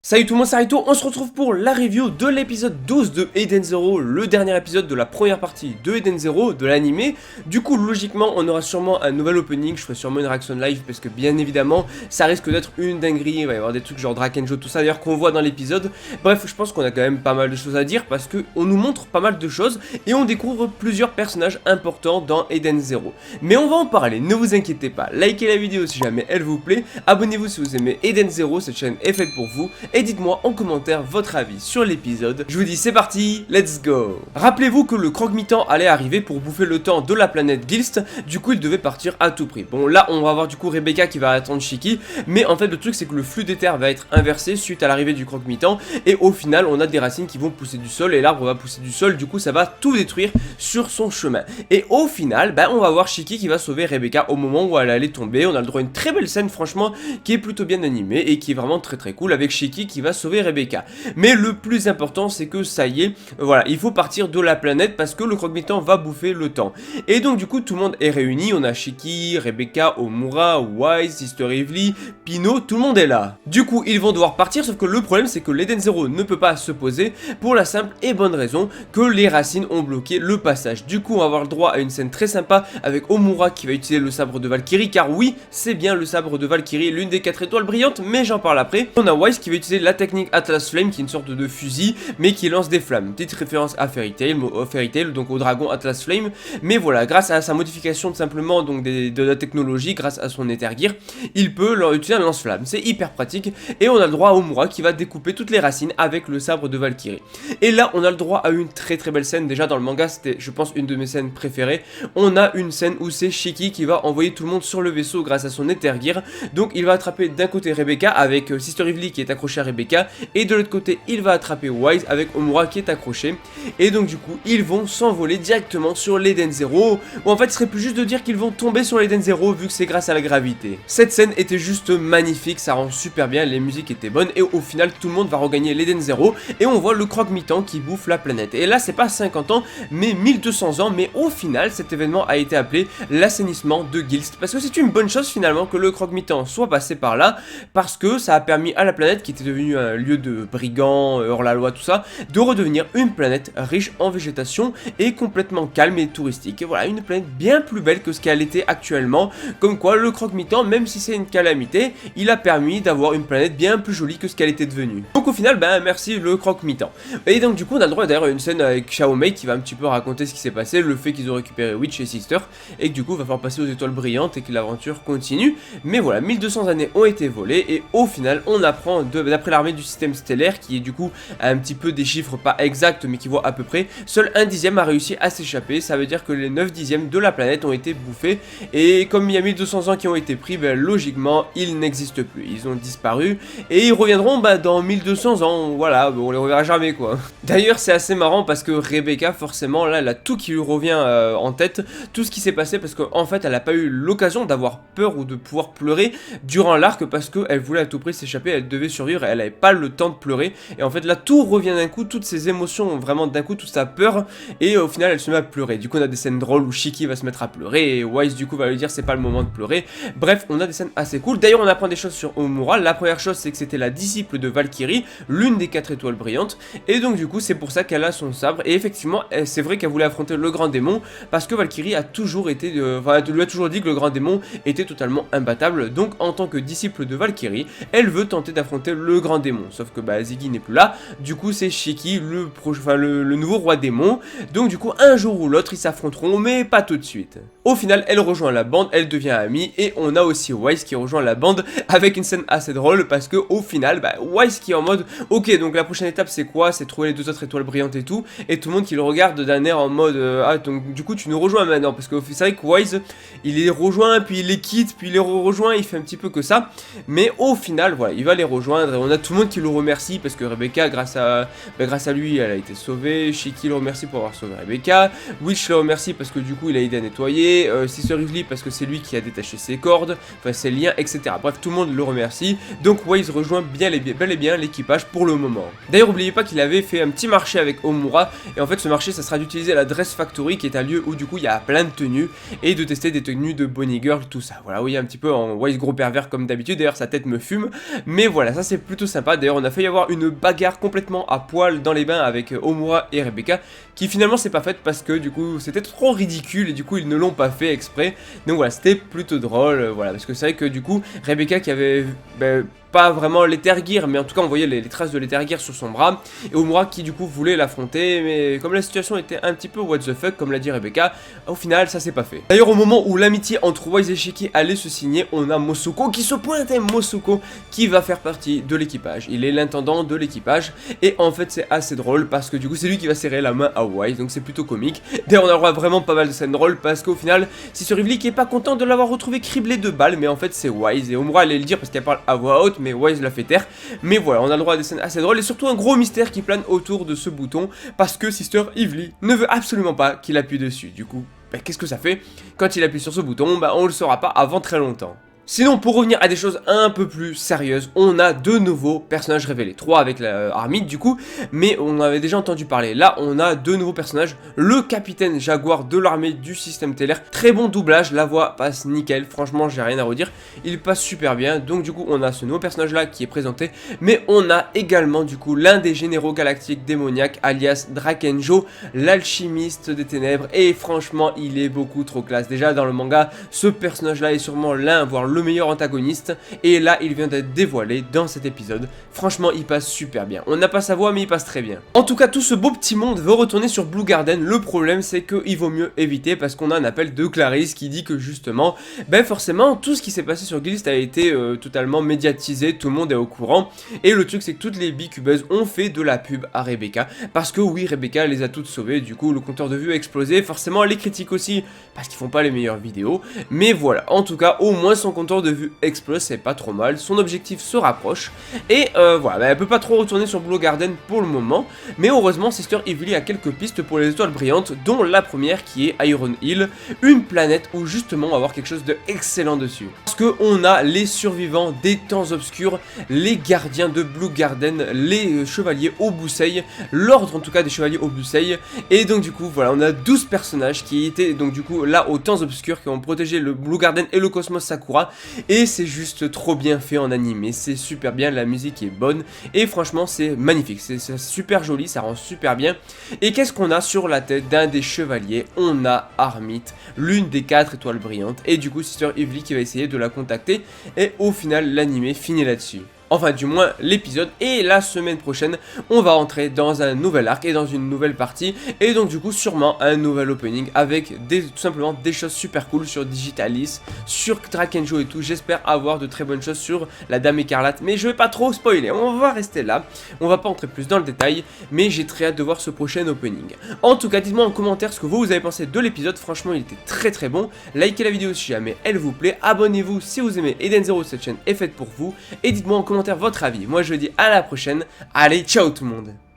Salut tout le monde, c'est Rito, on se retrouve pour la review de l'épisode 12 de Eden Zero, le dernier épisode de la première partie de Eden Zero, de l'animé. Du coup, logiquement, on aura sûrement un nouvel opening, je ferai sûrement une réaction live, parce que bien évidemment, ça risque d'être une dinguerie, il va y avoir des trucs genre Drakenjo, tout ça d'ailleurs qu'on voit dans l'épisode. Bref, je pense qu'on a quand même pas mal de choses à dire, parce qu'on nous montre pas mal de choses, et on découvre plusieurs personnages importants dans Eden Zero. Mais on va en parler, ne vous inquiétez pas, likez la vidéo si jamais elle vous plaît, abonnez-vous si vous aimez Eden Zero, cette chaîne est faite pour vous, et dites-moi en commentaire votre avis sur l'épisode. Je vous dis c'est parti, let's go. Rappelez-vous que le croque-mitant allait arriver pour bouffer le temps de la planète Gilst, du coup il devait partir à tout prix. Bon là on va avoir du coup Rebecca qui va attendre Shiki, mais en fait le truc c'est que le flux d'éther va être inversé suite à l'arrivée du croque-mitant, et au final on a des racines qui vont pousser du sol, et l'arbre va pousser du sol, du coup ça va tout détruire sur son chemin. Et au final, on va voir Shiki qui va sauver Rebecca au moment où elle allait tomber. On a le droit à une très belle scène franchement qui est plutôt bien animée et qui est vraiment très cool avec Shiki qui va sauver Rebecca. Mais le plus important c'est que ça y est, voilà, il faut partir de la planète parce que le croque-mitant va bouffer le temps. Et donc du coup tout le monde est réuni, on a Shiki, Rebecca, Omura, Wise, Sister Evely, Pino, tout le monde est là. Du coup ils vont devoir partir, sauf que le problème c'est que l'Eden Zero ne peut pas se poser pour la simple et bonne raison que les racines ont bloqué le passage. Du coup on va avoir le droit à une scène très sympa avec Omura qui va utiliser le sabre de Valkyrie, car oui c'est bien le sabre de Valkyrie, l'une des 4 étoiles brillantes, mais j'en parle après. On a Wise qui va utiliser la technique Atlas Flame qui est une sorte de fusil mais qui lance des flammes, petite référence à Fairy Tail, donc au dragon Atlas Flame. Mais voilà, grâce à sa modification simplement donc de la technologie, grâce à son Ether Gear, il peut utiliser un lance-flamme, c'est hyper pratique. Et on a le droit à Omura qui va découper toutes les racines avec le sabre de Valkyrie. Et là on a le droit à une très belle scène. Déjà dans le manga c'était je pense une de mes scènes préférées. On a une scène où c'est Shiki qui va envoyer tout le monde sur le vaisseau grâce à son Ether Gear. Donc il va attraper d'un côté Rebecca avec Sister Evely qui est accrochée à Rebecca, et de l'autre côté il va attraper Wise avec Omura qui est accroché. Et donc du coup ils vont s'envoler directement sur l'Eden Zero, ou en fait il serait plus juste de dire qu'ils vont tomber sur l'Eden Zero vu que c'est grâce à la gravité. Cette scène était juste magnifique, ça rend super bien, les musiques étaient bonnes, et au final tout le monde va regagner l'Eden Zero et on voit le croque-mitant qui bouffe la planète. Et là c'est pas 50 ans mais 1200 ans, mais au final cet événement a été appelé l'assainissement de Gilst, parce que c'est une bonne chose finalement que le croque-mitant soit passé par là, parce que ça a permis à la planète qui était devenue un lieu de brigands, hors-la-loi, tout ça, de redevenir une planète riche en végétation et complètement calme et touristique. Et voilà, une planète bien plus belle que ce qu'elle était actuellement, comme quoi le croque-mitant, même si c'est une calamité, il a permis d'avoir une planète bien plus jolie que ce qu'elle était devenue. Donc au final, merci le croque-mitant. Et donc du coup on a le droit d'ailleurs à une scène avec Xiaomei qui va un petit peu raconter ce qui s'est passé, le fait qu'ils ont récupéré Witch et Sister, et que du coup va falloir passer aux étoiles brillantes et que l'aventure continue. Mais voilà, 1200 années ont été volées, et au final on apprend d'après l'armée du système stellaire, qui est du coup un petit peu des chiffres pas exacts mais qui voit à peu près, seul 1/10 a réussi à s'échapper. Ça veut dire que les 9/10 de la planète ont été bouffés, et comme il y a 1200 ans qui ont été pris, logiquement ils n'existent plus, ils ont disparu, et ils reviendront dans 1200 ans, voilà, on les reverra jamais quoi. D'ailleurs c'est assez marrant parce que Rebecca forcément là elle a tout qui lui revient en tête, tout ce qui s'est passé, parce qu'en fait elle a pas eu l'occasion d'avoir peur ou de pouvoir pleurer durant l'arc, parce qu'elle voulait à tout prix s'échapper, elle devait survivre et elle avait pas le temps de pleurer. Et en fait là tout revient d'un coup, toutes ses émotions vraiment d'un coup, toute sa peur, et au final elle se met à pleurer. Du coup on a des scènes drôles où Shiki va se mettre à pleurer et Wise du coup va lui dire c'est pas le moment de pleurer. Bref, on a des scènes assez cool. D'ailleurs on apprend des choses sur Omura. La première chose c'est que c'était la disciple de Valkyrie, l'une des 4 étoiles brillantes, et donc du coup c'est pour ça qu'elle a son sabre. Et effectivement c'est vrai qu'elle voulait affronter le grand démon, parce que Valkyrie a toujours été, lui a toujours dit que le grand démon était totalement imbattable. Donc en tant que disciple de Valkyrie, elle veut tenter d'affronter le grand démon, sauf que Ziggy n'est plus là. Du coup c'est Shiki, le nouveau roi démon. Donc du coup un jour ou l'autre ils s'affronteront, mais pas tout de suite. Au final elle rejoint la bande, elle devient amie, et on a aussi Wise qui rejoint la bande avec une scène assez drôle, parce que au final Wise qui est en mode ok, donc la prochaine étape c'est quoi? C'est trouver les 2 autres étoiles brillantes et tout, et tout le monde qui le regarde d'un air en mode ah donc du coup tu nous rejoins maintenant, parce que c'est vrai que Wise il les rejoint puis il les quitte puis il les rejoint, il fait un petit peu que ça, mais au final voilà il va les rejoindre, et on a tout le monde qui le remercie parce que Rebecca grâce à lui elle a été sauvée. Shiki le remercie pour avoir sauvé Rebecca, Witch le remercie parce que du coup il a aidé à nettoyer, Sister Evely parce que c'est lui qui a détaché ses cordes, enfin ses liens, etc. Bref tout le monde le remercie. Donc Wise rejoint bel et bien l'équipage pour le moment. D'ailleurs n'oubliez pas qu'il avait fait un petit marché avec Omura, et en fait ce marché ça sera d'utiliser la Dress Factory, qui est un lieu où du coup il y a plein de tenues, et de tester des tenues de Bonnie Girl, tout ça. Voilà, oui un petit peu en Wise gros pervers comme d'habitude, d'ailleurs sa tête me fume, mais voilà ça c'est plutôt sympa. D'ailleurs on a failli avoir une bagarre complètement à poil dans les bains avec Omura et Rebecca, qui finalement s'est pas faite parce que du coup c'était trop ridicule et du coup ils ne l'ont pas fait exprès. Donc voilà, c'était plutôt drôle, voilà, parce que c'est vrai que du coup Rebecca qui avait pas vraiment l'Ether mais en tout cas on voyait les traces de l'Ether sur son bras, et Omura qui du coup voulait l'affronter, mais comme la situation était un petit peu what the fuck comme l'a dit Rebecca, au final ça s'est pas fait. D'ailleurs au moment où l'amitié entre Wise et Shiki allait se signer, on a Mosoko qui se pointe, et Mosoko qui va faire partie de l'équipage, il est l'intendant de l'équipage, et en fait c'est assez drôle parce que du coup c'est lui qui va serrer la main à Wise, donc c'est plutôt comique. D'ailleurs on a le droit à vraiment pas mal de scènes drôles parce qu'au final c'est sur Ivli qui est pas content de l'avoir retrouvé criblé de balles, mais en fait c'est Wise, et Omura allait le dire parce qu'elle parle à voix haute, mais Wise l'a fait taire. Mais voilà, on a le droit à des scènes assez drôles et surtout un gros mystère qui plane autour de ce bouton parce que Sister Ivli ne veut absolument pas qu'il appuie dessus. Du coup, qu'est-ce que ça fait? Quand il appuie sur ce bouton, on le saura pas avant très longtemps. Sinon, pour revenir à des choses un peu plus sérieuses, on a deux nouveaux personnages révélés. 3 avec la Armide du coup, mais on avait déjà entendu parler. Là, on a deux nouveaux personnages. Le capitaine Jaguar de l'armée du système stellaire. Très bon doublage, la voix passe nickel. Franchement, j'ai rien à redire. Il passe super bien. Donc du coup, on a ce nouveau personnage là qui est présenté. Mais on a également du coup l'un des généraux galactiques démoniaques, alias Drakenjo, l'alchimiste des ténèbres. Et franchement, il est beaucoup trop classe. Déjà, dans le manga, ce personnage là est sûrement l'un, voire le meilleur antagoniste, et là il vient d'être dévoilé dans cet épisode. Franchement il passe super bien, on n'a pas sa voix mais il passe très bien. En tout cas tout ce beau petit monde veut retourner sur Blue Garden. Le problème c'est qu'il vaut mieux éviter parce qu'on a un appel de Clarisse qui dit que justement forcément tout ce qui s'est passé sur Gilst a été totalement médiatisé, tout le monde est au courant, et le truc c'est que toutes les bicubeuses ont fait de la pub à Rebecca parce que oui, Rebecca les a toutes sauvées. Du coup le compteur de vues a explosé, forcément les critiques aussi parce qu'ils font pas les meilleures vidéos, mais voilà, en tout cas au moins son compteur de vue explose, c'est pas trop mal, son objectif se rapproche, et voilà, elle peut pas trop retourner sur Blue Garden pour le moment, mais heureusement Sister Ivli a quelques pistes pour les étoiles brillantes, dont la première qui est Iron Hill, une planète où justement on va avoir quelque chose d'excellent dessus. Parce que on a les survivants des temps obscurs, les gardiens de Blue Garden, les chevaliers au Buseil, l'ordre en tout cas des chevaliers au Buseil, et donc du coup voilà, on a 12 personnages qui étaient donc du coup là aux temps obscurs, qui ont protégé le Blue Garden et le Cosmos Sakura. Et c'est juste trop bien fait en animé, c'est super bien, la musique est bonne et franchement c'est magnifique, c'est super joli, ça rend super bien. Et qu'est-ce qu'on a sur la tête d'un des chevaliers? On a Armit, l'une des 4 étoiles brillantes, et du coup Sister Ivli qui va essayer de la contacter, et au final l'animé finit là-dessus. Enfin du moins l'épisode, et la semaine prochaine on va entrer dans un nouvel arc et dans une nouvelle partie, et donc du coup sûrement un nouvel opening avec tout simplement des choses super cool sur Digitalis, sur Drakenjo et tout. J'espère avoir de très bonnes choses sur la Dame Écarlate, mais je vais pas trop spoiler, on va rester là, on va pas entrer plus dans le détail, mais j'ai très hâte de voir ce prochain opening. En tout cas dites-moi en commentaire ce que vous avez pensé de l'épisode, franchement il était très bon. Likez la vidéo si jamais elle vous plaît, abonnez-vous si vous aimez Eden Zero, cette chaîne est faite pour vous, et dites-moi en commentaire votre avis. Moi je vous dis à la prochaine, allez ciao tout le monde.